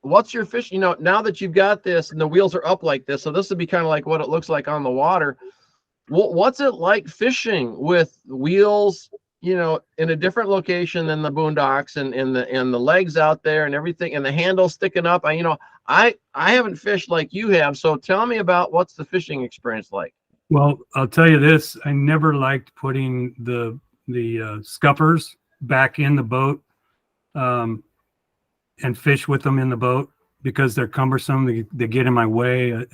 what's your fish? Now that you've got this and the wheels are up like this, so this would be kind of like what it looks like on the water. What's it like fishing with wheels, in a different location than the boondocks and the legs out there and everything and the handle sticking up? I haven't fished like you have, so tell me about what's the fishing experience like. Well, I'll tell you this: I never liked putting the scuppers back in the boat and fish with them in the boat because they're cumbersome. They get in my way.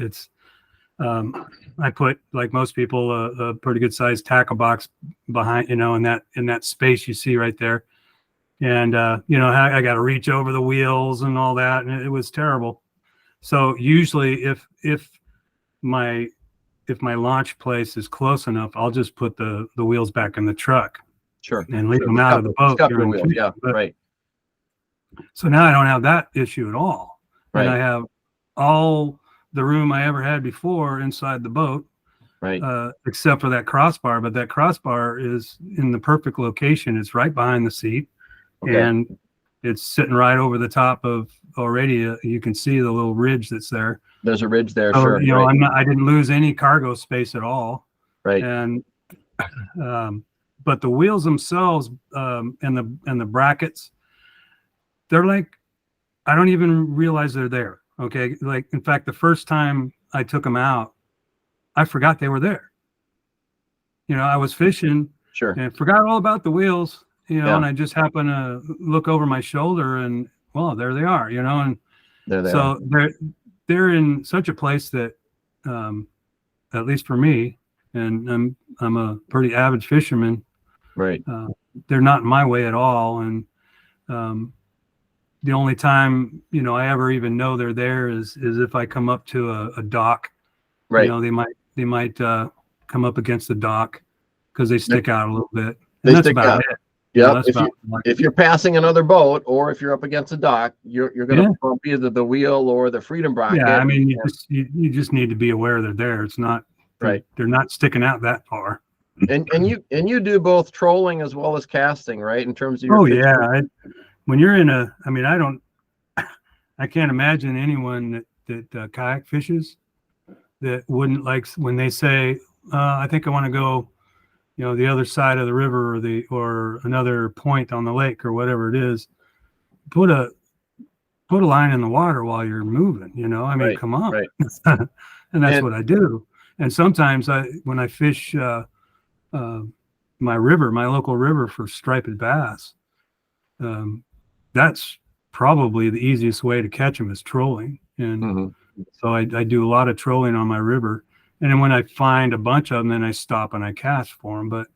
I put, like most people, a pretty good sized tackle box behind, in that space you see right there. And, I got to reach over the wheels and all that. And it was terrible. So usually if my launch place is close enough, I'll just put the wheels back in the truck. Sure. And leave them out of the boat. The wheels. Yeah. Right. So now I don't have that issue at all. Right. And I have all the room I ever had before inside the boat, right? Except for that crossbar. But that crossbar is in the perfect location. It's right behind the seat, and it's sitting right over the top of already. You can see the little ridge that's there. There's a ridge there, so, sure. I didn't lose any cargo space at all. Right. And but the wheels themselves and the brackets, they're like, I don't even realize they're there. Okay. Like, in fact, the first time I took them out, I forgot they were there. I was fishing and forgot all about the wheels, and I just happened to look over my shoulder and, well, there they are, and so they're in such a place that, at least for me, and I'm a pretty avid fisherman. Right. They're not in my way at all. And, the only time, I ever even know they're there is if I come up to a dock. Right. They might come up against the dock because they stick out a little bit. And that's about it. Yeah. If you're passing another boat or if you're up against a dock, you're going to bump either the wheel or the freedom bracket. Yeah. I mean, you just need to be aware they're there. It's not right. They're not sticking out that far. And you do both trolling as well as casting, right? In terms of your when you're in I can't imagine anyone that kayak fishes that wouldn't like when they say, I think I want to go, the other side of the river or another point on the lake or whatever it is. Put a line in the water while you're moving, come on. Right. And that's what I do. And sometimes when I fish my local river for striped bass, that's probably the easiest way to catch them is trolling. And so I do a lot of trolling on my river. And then when I find a bunch of them, then I stop and I cast for them. But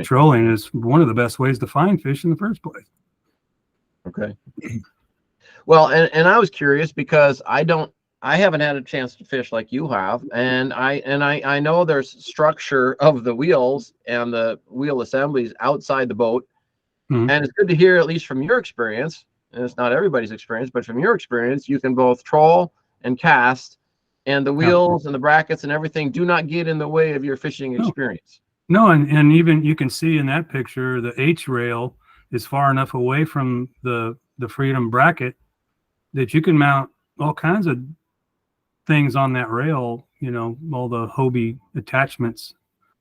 trolling is one of the best ways to find fish in the first place. Okay. Well, and I was curious because I haven't had a chance to fish like you have. And I know there's structure of the wheels and the wheel assemblies outside the boat. And it's good to hear, at least from your experience, and it's not everybody's experience, but from your experience, you can both troll and cast, and the wheels and the brackets and everything do not get in the way of your fishing experience. No, and even you can see in that picture, the H rail is far enough away from the freedom bracket that you can mount all kinds of things on that rail, all the Hobie attachments.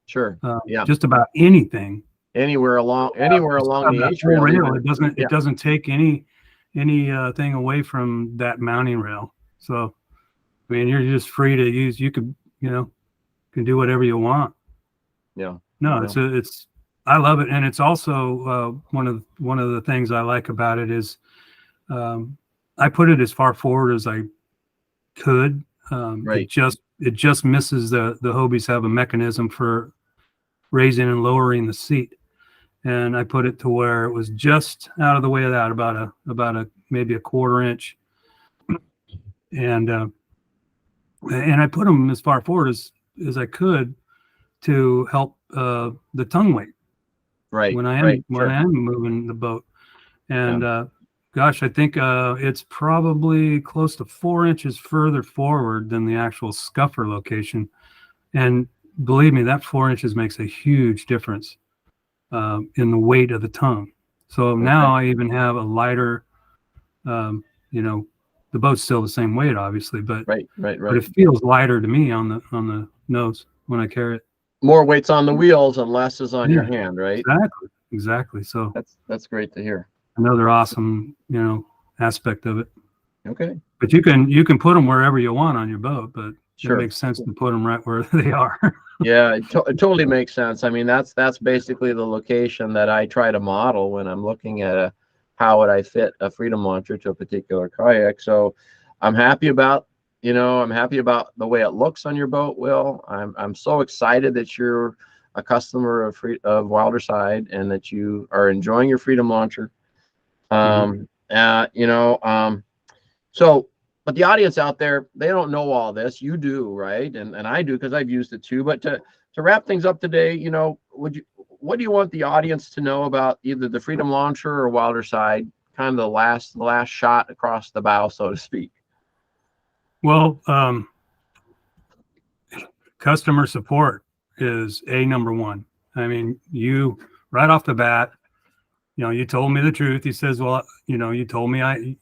Sure. Just about anything. Anywhere along the H rail. It doesn't take any thing away from that mounting rail. So, I mean, you're just free to use. You can do whatever you want. Yeah. No, it's I love it, and it's also one of the things I like about it is I put it as far forward as I could. It just misses the Hobies have a mechanism for raising and lowering the seat. And I put it to where it was just out of the way of that, about a maybe a 1/4 inch, and I put them as far forward as I could to help the tongue weight. Right. When I am moving the boat, and gosh, I think it's probably close to 4 inches further forward than the actual scuffer location, and believe me, that 4 inches makes a huge difference in the weight of the tongue. So now I even have a lighter, the boat's still the same weight, obviously, but Right. it feels lighter to me on the nose when I carry it. More weight's on the wheels and less is on your Yeah, hand, right? exactly. So That's great to hear. another awesome, aspect of it. Okay. But you can put them wherever you want on your boat, but it Sure. makes sense to put them right where they are. Yeah, it totally makes sense. I mean, that's basically the location that I try to model when I'm looking at how would I fit a Freedom launcher to a particular kayak. So I'm happy about, I'm happy about the way it looks on your boat, Will. I'm so excited that you're a customer of Wilderside and that you are enjoying your Freedom launcher. You know, so, but the audience out there, they don't know all this. You do, right? And I do because I've used it too. But to wrap things up today, what do you want the audience to know about either the Freedom Launcher or Wilderside? Kind of the last shot across the bow, so to speak. Well, customer support is number one. I mean, you right off the bat, you told me the truth. He says, well, you told me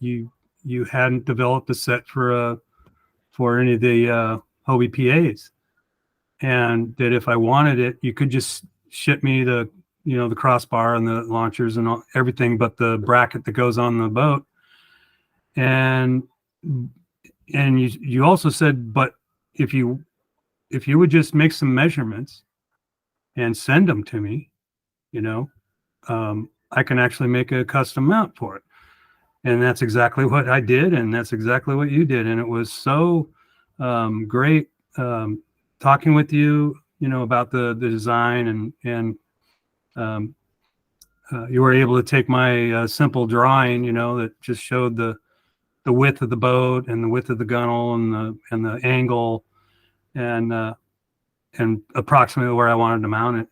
you hadn't developed a set for any of the Hobie PAs, and that if I wanted it, you could just ship me the the crossbar and the launchers and everything, but the bracket that goes on the boat. And you also said, but if you would just make some measurements and send them to me, I can actually make a custom mount for it. And that's exactly what I did, and that's exactly what you did. And it was so great talking with you, about the design, and you were able to take my simple drawing, that just showed the width of the boat and the width of the gunnel and the angle and approximately where I wanted to mount it,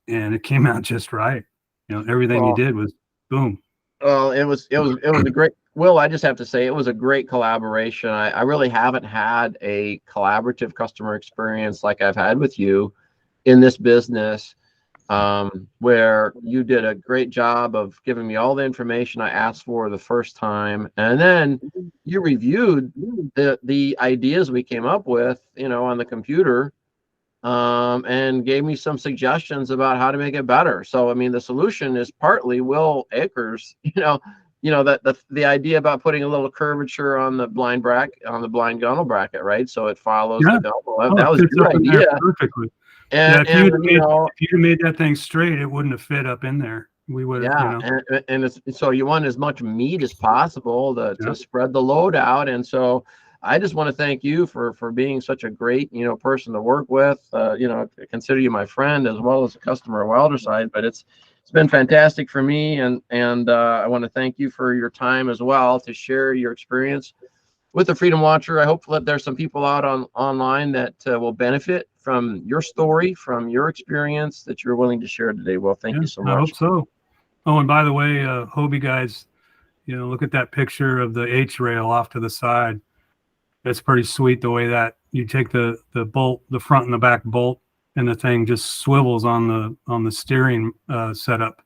and it came out just right. Everything you did was boom. Well, it was a great. Will, I just have to say it was a great collaboration. I really haven't had a collaborative customer experience like I've had with you in this business, where you did a great job of giving me all the information I asked for the first time, and then you reviewed the ideas we came up with, on the computer, and gave me some suggestions about how to make it better. So, I mean, the solution is partly Will Akers, that the idea about putting a little curvature on the blind gunnel bracket, right? So it follows the gunnel. That was your idea. Perfectly. And, if you'd made that thing straight, it wouldn't have fit up in there. We would have, and so you want as much meat as possible to spread the load out. And so I just want to thank you for being such a great, person to work with. Consider you my friend as well as a customer of Wilderside. But it's been fantastic for me, and I want to thank you for your time as well to share your experience with the Freedom Launcher. I hope that there's some people out online that will benefit from your story, from your experience that you're willing to share today. Well, thank you so much. I hope so. Oh, and by the way, Hobie guys, look at that picture of the H rail off to the side. It's pretty sweet the way that you take the bolt, the front and the back bolt, and the thing just swivels on the steering setup,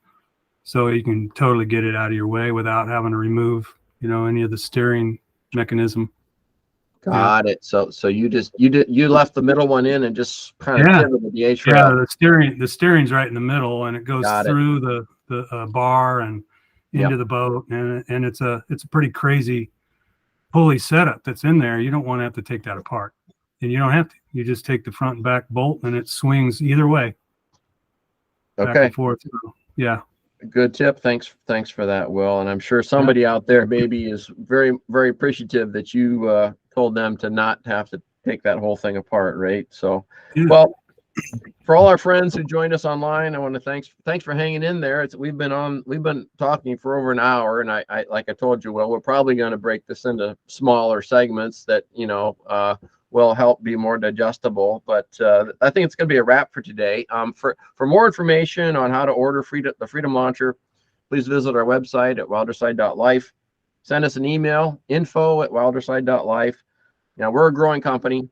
so you can totally get it out of your way without having to remove any of the steering mechanism. Got it. So you left the middle one in and just kind of pivoted the H rail. Yeah, the steering's right in the middle, and it goes through the bar and into the boat, and it's a pretty crazy pulley setup that's in there. You don't want to have to take that apart, and you don't have to. You just take the front and back bolt, and it swings either way. Okay. Back and forth. So, yeah. Good tip. Thanks for that, Will. And I'm sure somebody out there maybe is very, very appreciative that you told them to not have to take that whole thing apart, right? So, well, for all our friends who joined us online, I want to thanks for hanging in there. We've been talking for over an hour, and I like I told you, Will, we're probably going to break this into smaller segments that will help be more digestible. But I think it's going to be a wrap for today. For more information on how to order the Freedom Launcher, please visit our website at wilderside.life. Send us an email, info@wilderside.life. Now, we're a growing company.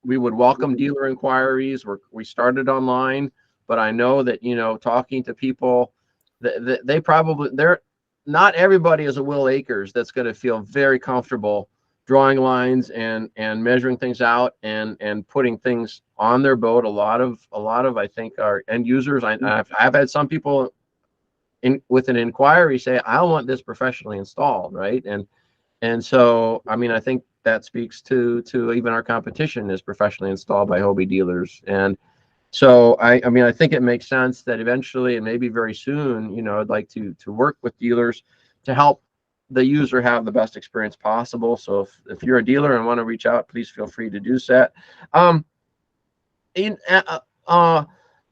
We would welcome dealer inquiries. We started online, but I know that talking to people, they're not everybody is a Will Akers that's going to feel very comfortable drawing lines and measuring things out and putting things on their boat. A lot of I think our end users, I've had some people with an inquiry say, I want this professionally installed, right? And so, I mean, I think that speaks to even our competition is professionally installed by Hobie dealers. And so I mean, I think it makes sense that eventually, and maybe very soon, you know, I'd like to work with dealers to help the user have the best experience possible. So if you're a dealer and want to reach out, please feel free to do so. In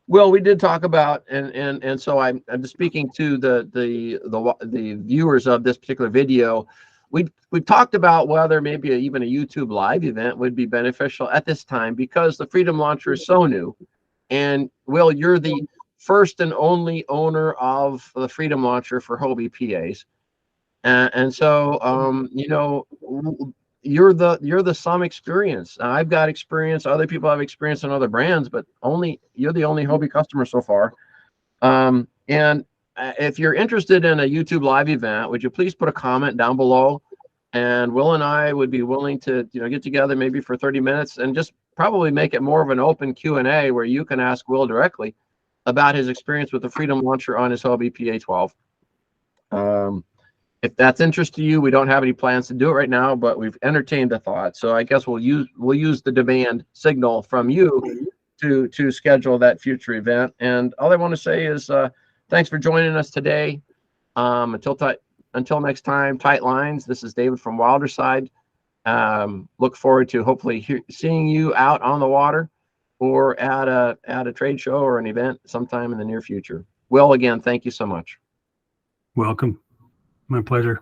Well, we did talk about, and so I'm just speaking to the viewers of this particular video. We talked about whether maybe even a YouTube live event would be beneficial at this time because the Freedom Launcher is so new. And Will, you're the first and only owner of the Freedom Launcher for Hobie PAs, and so you know, you're the some experience. I've got experience. Other people have experience in other brands, but you're the only Hobie customer so far. And if you're interested in a YouTube live event, would you please put a comment down below? And Will and I would be willing to, get together maybe for 30 minutes and just probably make it more of an open Q&A where you can ask Will directly about his experience with the Freedom Launcher on his Hobie PA 12. If that's interest to you, we don't have any plans to do it right now, but we've entertained the thought. So I guess we'll use the demand signal from you to schedule that future event. And all I want to say is thanks for joining us today. Until next time, tight lines. This is David from Wilderside. Look forward to hopefully seeing you out on the water or at a trade show or an event sometime in the near future. Will, again, thank you so much. Welcome. My pleasure.